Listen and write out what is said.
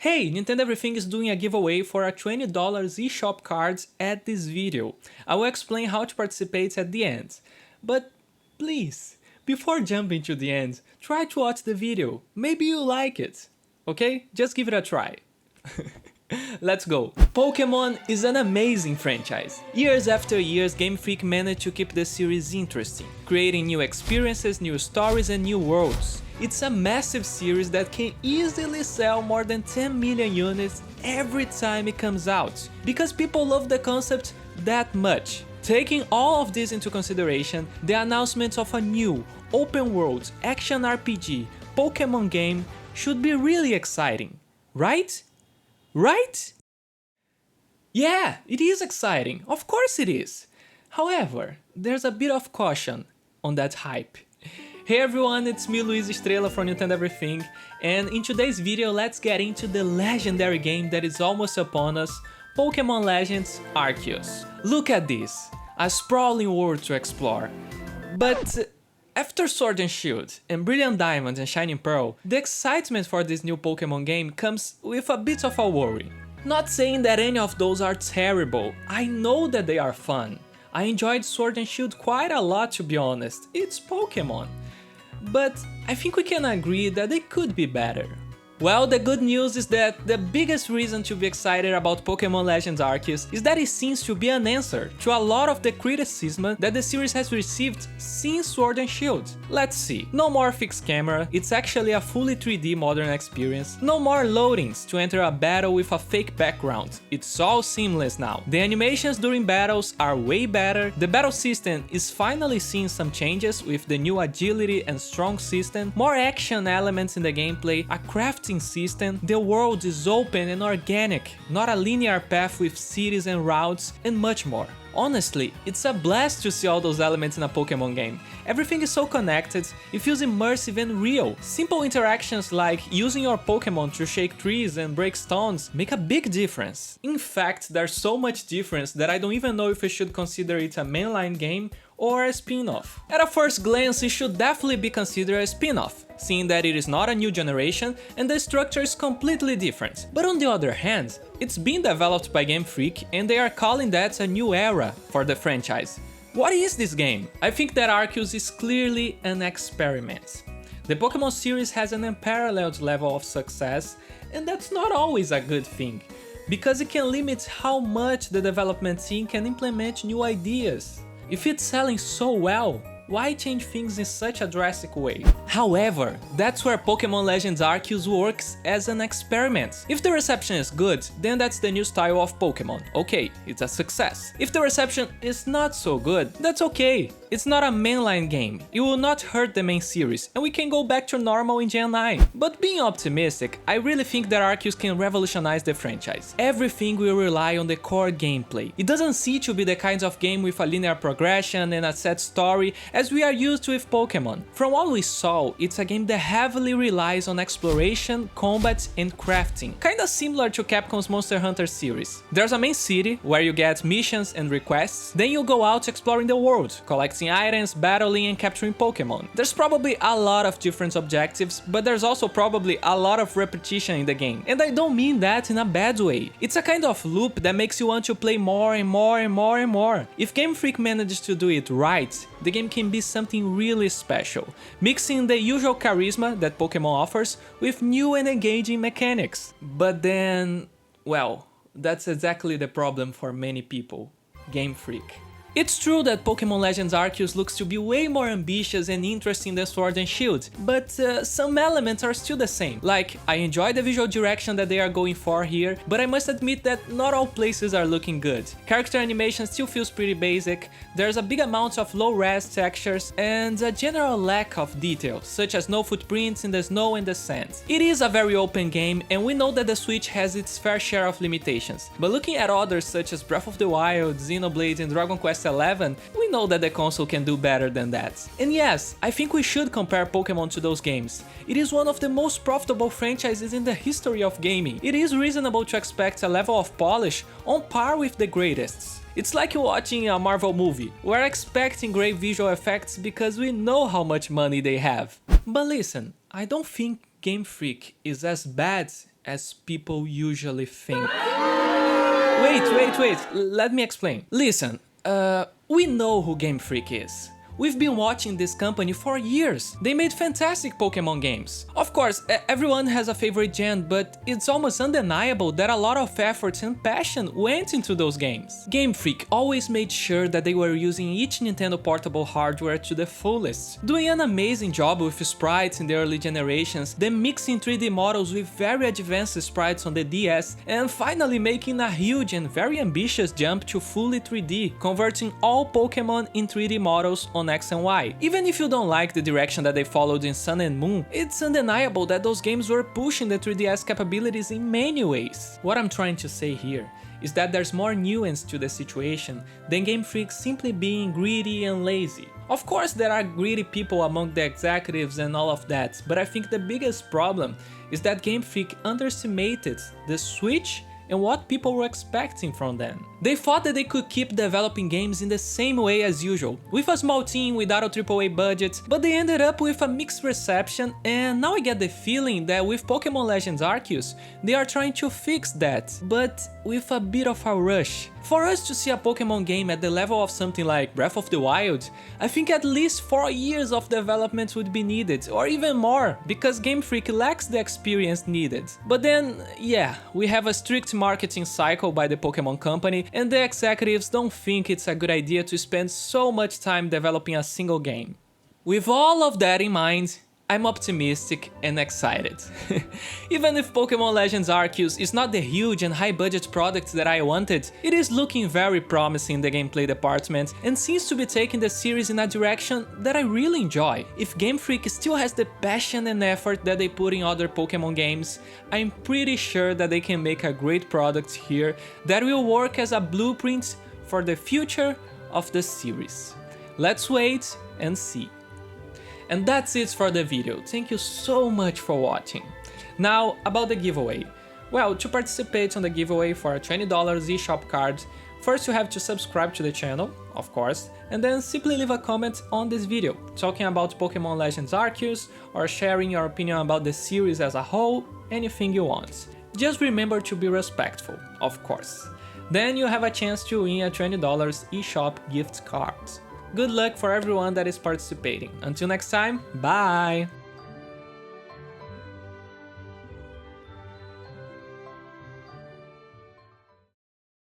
Hey, Nintendo Everything is doing a giveaway for a $20 eShop cards at this video. I will explain how to participate at the end. But please, before jumping to the end, try to watch the video. Maybe you like it. Okay? Just give it a try. Let's go. Pokémon is an amazing franchise. Years after years, GameFreak managed to keep the series interesting, creating new experiences, new stories and new worlds. It's a massive series that can easily sell more than 10 million units every time it comes out, because people love the concept that much. Taking all of this into consideration, the announcement of a new, open-world, action RPG Pokémon game should be really exciting, right? Right? Yeah, it is exciting, of course it is. However, there's a bit of caution on that hype. Hey everyone, it's me Luiz from Nintendo Everything, and in today's video let's get into the legendary game that is almost upon us, Pokémon Legends Arceus. Look at this, a sprawling world to explore. But after Sword and Shield, and Brilliant Diamond and Shining Pearl, the excitement for this new Pokémon game comes with a bit of a worry. Not saying that any of those are terrible, I know that they are fun. I enjoyed Sword and Shield quite a lot, to be honest, it's Pokémon. But I think we can agree that they could be better. Well, the good news is that the biggest reason to be excited about Pokémon Legends Arceus is that it seems to be an answer to a lot of the criticism that the series has received since Sword and Shield. Let's see. No more fixed camera, it's actually a fully 3D modern experience. No more loadings to enter a battle with a fake background. It's all seamless now. The animations during battles are way better. The battle system is finally seeing some changes with the new agility and strong system, more action elements in the gameplay, a crafting system, the world is open and organic, not a linear path with cities and routes, and much more. Honestly, it's a blast to see all those elements in a Pokémon game. Everything is so connected, it feels immersive and real. Simple interactions like using your Pokémon to shake trees and break stones make a big difference. In fact, there's so much difference that I don't even know if we should consider it a mainline game or a spin-off. At a first glance, it should definitely be considered a spin-off, seeing that it is not a new generation and the structure is completely different. But on the other hand, it's being developed by GameFreak and they are calling that a new era for the franchise. What is this game? I think that Arceus is clearly an experiment. The Pokémon series has an unparalleled level of success, and that's not always a good thing, because it can limit how much the development team can implement new ideas. If it's selling so well, why change things in such a drastic way? However, that's where Pokémon Legends Arceus works as an experiment. If the reception is good, then that's the new style of Pokémon. Okay, it's a success. If the reception is not so good, that's okay. It's not a mainline game, it will not hurt the main series, and we can go back to normal in Gen 9. But being optimistic, I really think that Arceus can revolutionize the franchise. Everything will rely on the core gameplay. It doesn't seem to be the kind of game with a linear progression and a set story as we are used to with Pokémon. From what we saw, it's a game that heavily relies on exploration, combat and crafting, kinda similar to Capcom's Monster Hunter series. There's a main city where you get missions and requests, then you go out exploring the world, collecting items, battling and capturing Pokémon. There's probably a lot of different objectives, but there's also probably a lot of repetition in the game, and I don't mean that in a bad way. It's a kind of loop that makes you want to play more and more and more and more. If GameFreak manages to do it right, the game can be something really special, mixing the usual charisma that Pokémon offers with new and engaging mechanics. But then, well, that's exactly the problem for many people, GameFreak. It's true that Pokémon Legends Arceus looks to be way more ambitious and interesting than Sword and Shield, but some elements are still the same. Like, I enjoy the visual direction that they are going for here, but I must admit that not all places are looking good. Character animation still feels pretty basic, there's a big amount of low-res textures, and a general lack of detail, such as no footprints in the snow and the sand. It is a very open game, and we know that the Switch has its fair share of limitations, but looking at others such as Breath of the Wild, Xenoblade and Dragon Quest XI, we know that the console can do better than that. And yes, I think we should compare Pokémon to those games. It is one of the most profitable franchises in the history of gaming. It is reasonable to expect a level of polish on par with the greatest. It's like watching a Marvel movie. We're expecting great visual effects because we know how much money they have. But listen, I don't think GameFreak is as bad as people usually think. Wait, let me explain. Listen, we know who GameFreak is. We've been watching this company for years. They made fantastic Pokémon games. Of course, everyone has a favorite gen, but it's almost undeniable that a lot of efforts and passion went into those games. GameFreak always made sure that they were using each Nintendo portable hardware to the fullest, doing an amazing job with sprites in the early generations, then mixing 3D models with very advanced sprites on the DS, and finally making a huge and very ambitious jump to fully 3D, converting all Pokémon in 3D models on X and Y. Even if you don't like the direction that they followed in Sun and Moon, it's undeniable that those games were pushing the 3DS capabilities in many ways. What I'm trying to say here is that there's more nuance to the situation than GameFreak simply being greedy and lazy. Of course there are greedy people among the executives and all of that, but I think the biggest problem is that GameFreak underestimated the Switch and what people were expecting from them. They thought that they could keep developing games in the same way as usual, with a small team without a AAA budget, but they ended up with a mixed reception, and now I get the feeling that with Pokémon Legends Arceus, they are trying to fix that, but with a bit of a rush. For us to see a Pokémon game at the level of something like Breath of the Wild, I think at least 4 years of development would be needed, or even more, because GameFreak lacks the experience needed. But then, yeah, we have a strict marketing cycle by the Pokémon company, and the executives don't think it's a good idea to spend so much time developing a single game. With all of that in mind, I'm optimistic and excited. Even if Pokémon Legends Arceus is not the huge and high budget product that I wanted, it is looking very promising in the gameplay department and seems to be taking the series in a direction that I really enjoy. If GameFreak still has the passion and effort that they put in other Pokémon games, I'm pretty sure that they can make a great product here that will work as a blueprint for the future of the series. Let's wait and see. And that's it for the video. Thank you so much for watching. Now, about the giveaway. Well, to participate on the giveaway for a $20 eShop card, first you have to subscribe to the channel, of course, and then simply leave a comment on this video, talking about Pokémon Legends Arceus, or sharing your opinion about the series as a whole, anything you want. Just remember to be respectful, of course. Then you have a chance to win a $20 eShop gift card. Good luck for everyone that is participating. Until next time, bye!